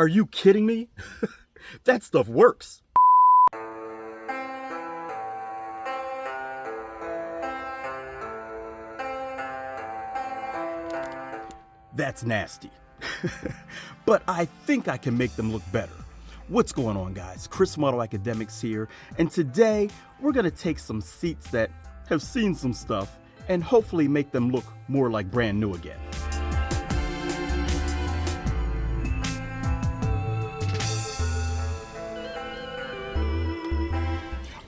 Are you kidding me? That stuff works. That's nasty. But I think I can make them look better. What's going on, guys? Chris from Auto Academics here, and today we're gonna take some seats that have seen some stuff and hopefully make them look more like brand new again.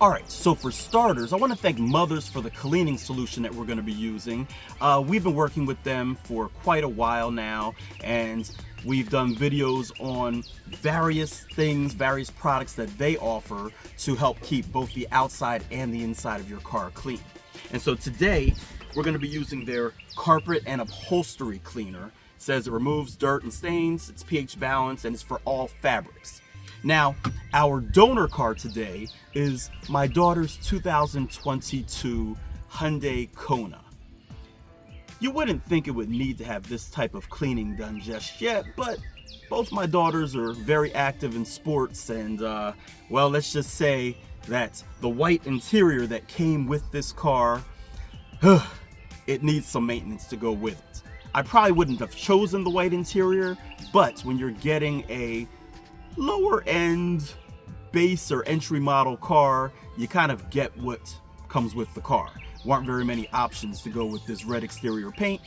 Alright, so for starters, I want to thank Mothers for the cleaning solution that we're going to be using. We've been working with them for quite a while now, and we've done videos on various things, various products that they offer to help keep both the outside and the inside of your car clean. And so today, we're going to be using their carpet and upholstery cleaner. It says it removes dirt and stains, it's pH balanced, and it's for all fabrics. Now, our donor car today is my daughter's 2022 Hyundai Kona. You wouldn't think it would need to have this type of cleaning done just yet, but both my daughters are very active in sports, and well, let's just say that the white interior that came with this car, it needs some maintenance to go with it. I probably wouldn't have chosen the white interior, but when you're getting a lower end base or entry model car, you kind of get what comes with the car. There aren't very many options to go with this red exterior paint.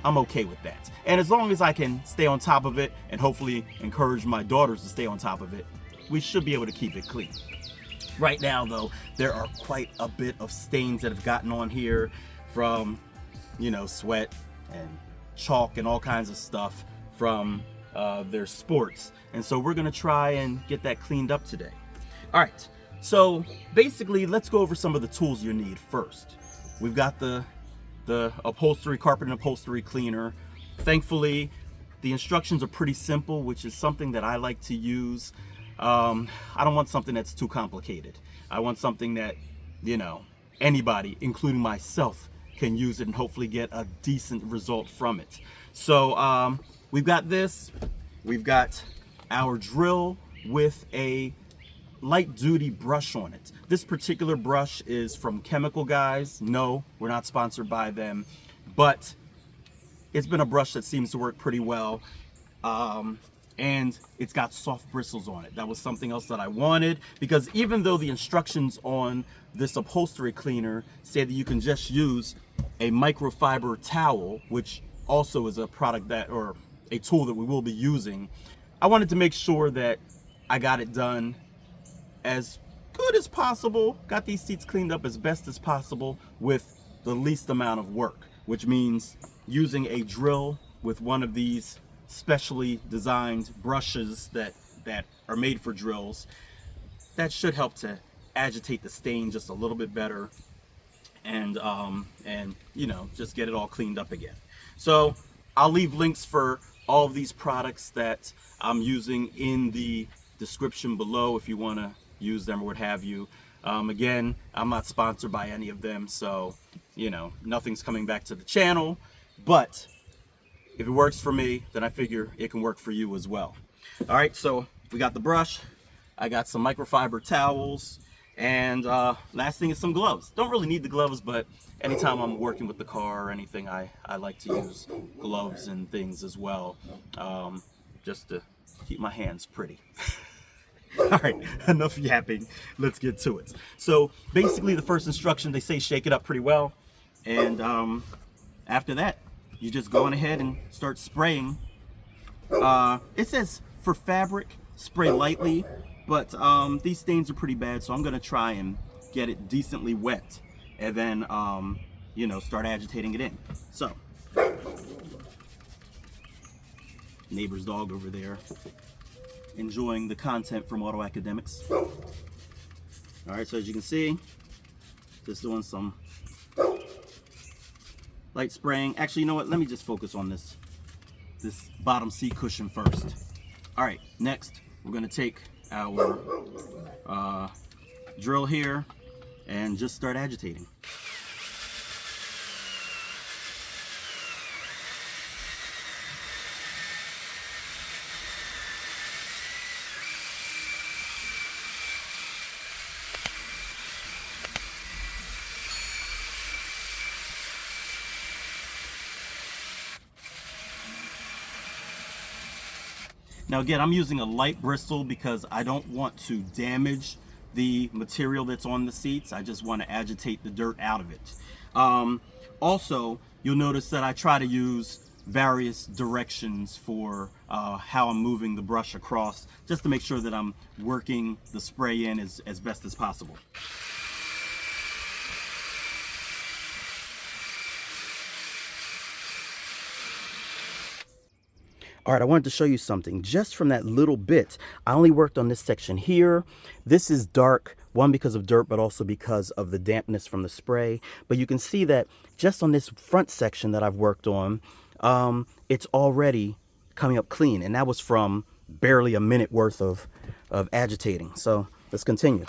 I'm okay with that. And as long as I can stay on top of it and hopefully encourage my daughters to stay on top of it, we should be able to keep it clean. Right now though, there are quite a bit of stains that have gotten on here from, you know, sweat and chalk and all kinds of stuff from their sports, and so we're gonna try and get that cleaned up today. All right, so basically let's go over some of the tools you need first. We've got the upholstery, carpet and upholstery cleaner. Thankfully the instructions are pretty simple, which is something that I like to use. I don't want something that's too complicated. I want something that, you know, anybody, including myself, can use it and hopefully get a decent result from it. So we've got this, we've got our drill with a light duty brush on it. This particular brush is from Chemical Guys. No, we're not sponsored by them, but it's been a brush that seems to work pretty well. And it's got soft bristles on it. That was something else that I wanted, because even though the instructions on this upholstery cleaner say that you can just use a microfiber towel, which also is a product that, or a tool that we will be using, I wanted to make sure that I got it done as good as possible, got these seats cleaned up as best as possible with the least amount of work, which means using a drill with one of these specially designed brushes that are made for drills. That should help to agitate the stain just a little bit better, and you know, just get it all cleaned up again. So I'll leave links for all of these products that I'm using in the description below if you want to use them or what have you. Again, I'm not sponsored by any of them, so you know, nothing's coming back to the channel, but if it works for me, then I figure it can work for you as well. All right, so we got the brush, I got some microfiber towels, and last thing is some gloves. Don't really need the gloves, but anytime I'm working with the car or anything, I like to use gloves and things as well, just to keep my hands pretty. All right, enough yapping, let's get to it. So basically the first instruction, they say shake it up pretty well, and after that, you just go on ahead and start spraying. It says for fabric, spray lightly, but these stains are pretty bad, so I'm gonna try and get it decently wet, and then you know, start agitating it in. So, neighbor's dog over there enjoying the content from Auto Academics. All right, so as you can see, just doing some light spraying. Actually, you know what? Let me just focus on this bottom seat cushion first. All right, next we're gonna take our drill here and just start agitating. Now again, I'm using a light bristle because I don't want to damage the material that's on the seats. I just want to agitate the dirt out of it. Also, you'll notice that I try to use various directions for how I'm moving the brush across, just to make sure that I'm working the spray in as best as possible. All right, I wanted to show you something. Just from that little bit, I only worked on this section here. This is dark, one because of dirt, but also because of the dampness from the spray. But you can see that just on this front section that I've worked on, it's already coming up clean. And that was from barely a minute worth of agitating. So let's continue.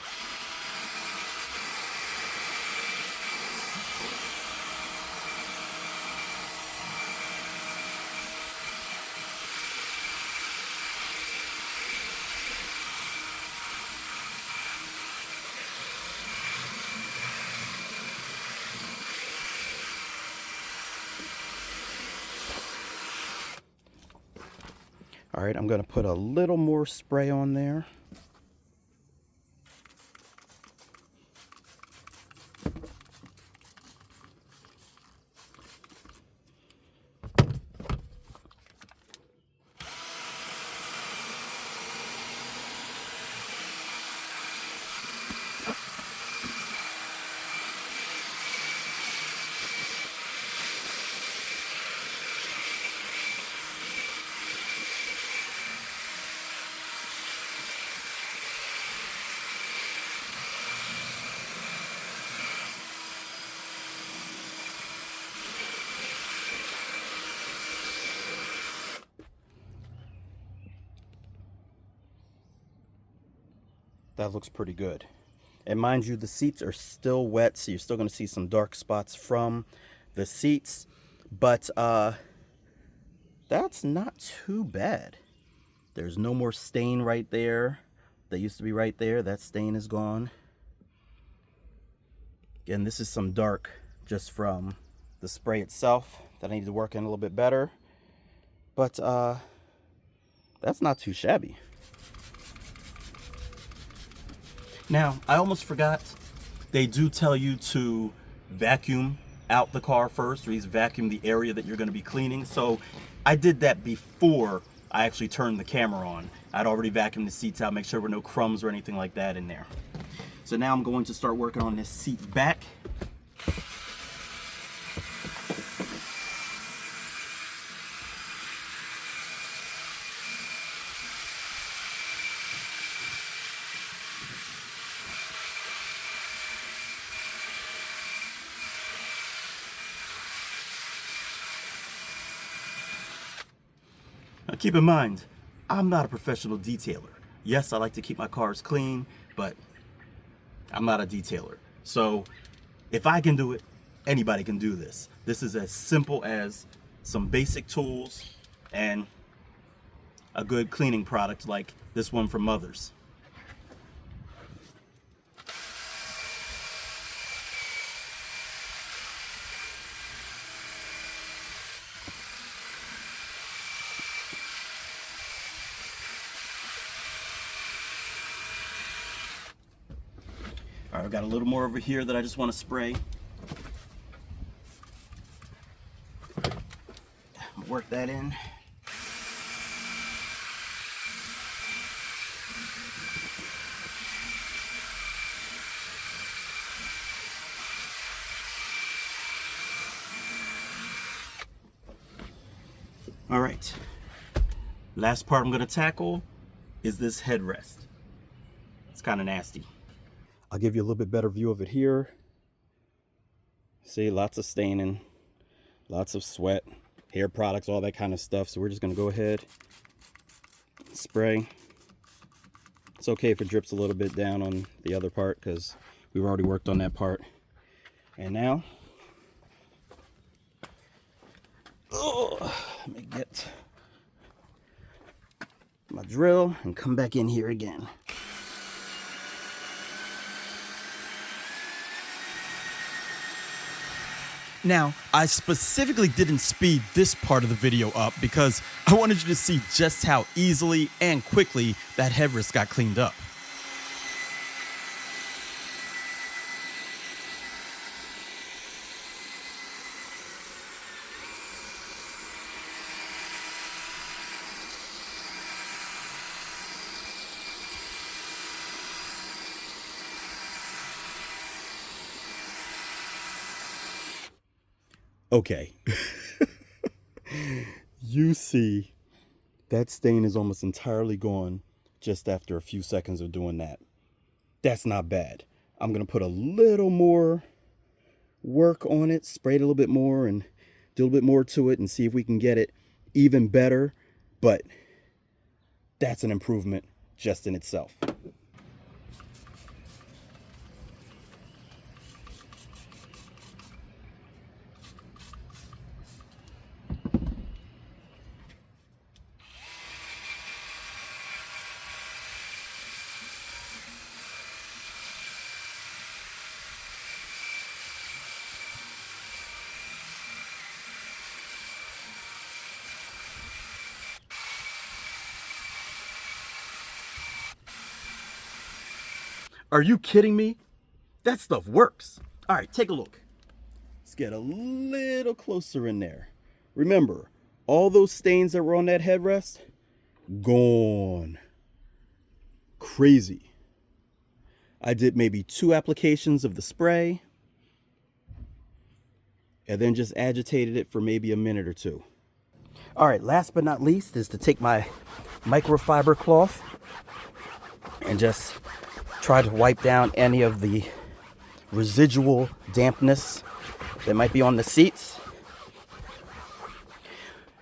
All right, I'm going to put a little more spray on there. That looks pretty good. And mind you, the seats are still wet, so you're still going to see some dark spots from the seats. But that's not too bad. There's no more stain right there. That used to be right there. That stain is gone. Again, this is some dark just from the spray itself that I need to work in a little bit better. But that's not too shabby. Now, I almost forgot, they do tell you to vacuum out the car first, or at least vacuum the area that you're going to be cleaning. So I did that before I actually turned the camera on. I'd already vacuumed the seats out, make sure there were no crumbs or anything like that in there. So now I'm going to start working on this seat back. Now keep in mind, I'm not a professional detailer. Yes, I like to keep my cars clean, but I'm not a detailer. So if I can do it, anybody can do this. This is as simple as some basic tools and a good cleaning product like this one from Mother's. All right, I've got a little more over here that I just want to spray. Work that in. All right, last part I'm going to tackle is this headrest. It's kind of nasty. I'll give you a little bit better view of it here. See, lots of staining, lots of sweat, hair products, all that kind of stuff. So we're just going to go ahead and spray. It's okay if it drips a little bit down on the other part because we've already worked on that part. And now, let me get my drill and come back in here again. Now, I specifically didn't speed this part of the video up because I wanted you to see just how easily and quickly that headrest got cleaned up. Okay, you see that stain is almost entirely gone just after a few seconds of doing that. That's not bad. I'm gonna put a little more work on it, spray it a little bit more and do a little bit more to it and see if we can get it even better, but that's an improvement just in itself. Are you kidding me? That stuff works. All right, take a look. Let's get a little closer in there. Remember, all those stains that were on that headrest, gone. Crazy. I did maybe 2 applications of the spray and then just agitated it for maybe a minute or 2. All right, last but not least is to take my microfiber cloth and just try to wipe down any of the residual dampness that might be on the seats.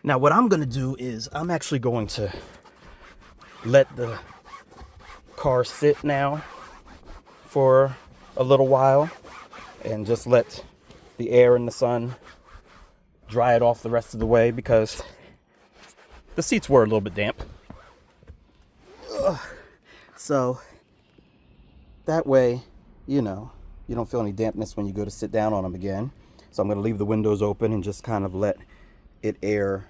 Now what I'm gonna do is I'm actually going to let the car sit now for a little while and just let the air and the sun dry it off the rest of the way because the seats were a little bit damp. So that way, you know, you don't feel any dampness when you go to sit down on them again. So I'm going to leave the windows open and just kind of let it air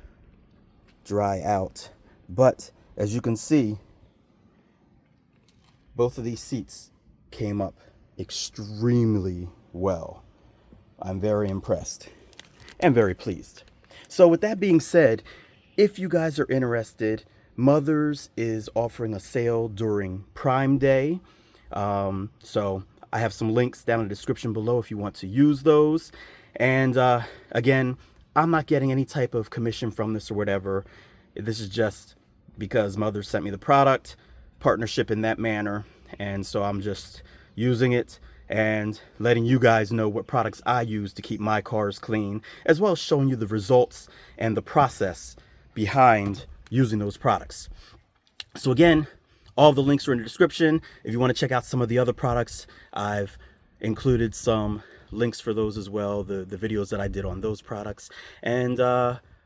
dry out. But as you can see, both of these seats came up extremely well. I'm very impressed and very pleased. So with that being said, if you guys are interested, Mothers is offering a sale during Prime Day. So I have some links down in the description below if you want to use those. And again, I'm not getting any type of commission from this or whatever. This is just because Mothers sent me the product, partnership in that manner. And so I'm just using it and letting you guys know what products I use to keep my cars clean, as well as showing you the results and the process behind using those products. So again, all the links are in the description. If you want to check out some of the other products, I've included some links for those as well, the videos that I did on those products. And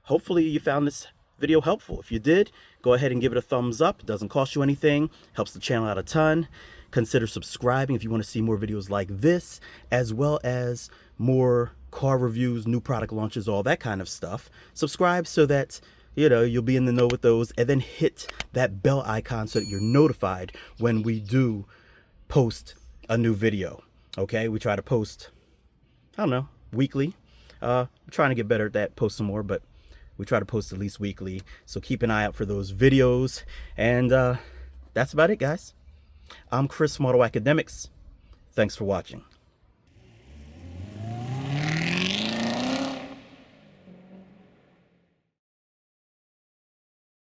hopefully you found this video helpful. If you did, go ahead and give it a thumbs up. It doesn't cost you anything, helps the channel out a ton. Consider subscribing if you want to see more videos like this, as well as more car reviews, new product launches, all that kind of stuff. Subscribe so that you'll be in the know with those, and then hit that bell icon so that you're notified when we do post a new video. Okay, we try to post, I don't know, weekly. I'm trying to get better at that, post some more, but we try to post at least weekly. So keep an eye out for those videos. And that's about it, guys. I'm Chris from Auto Academics. Thanks for watching.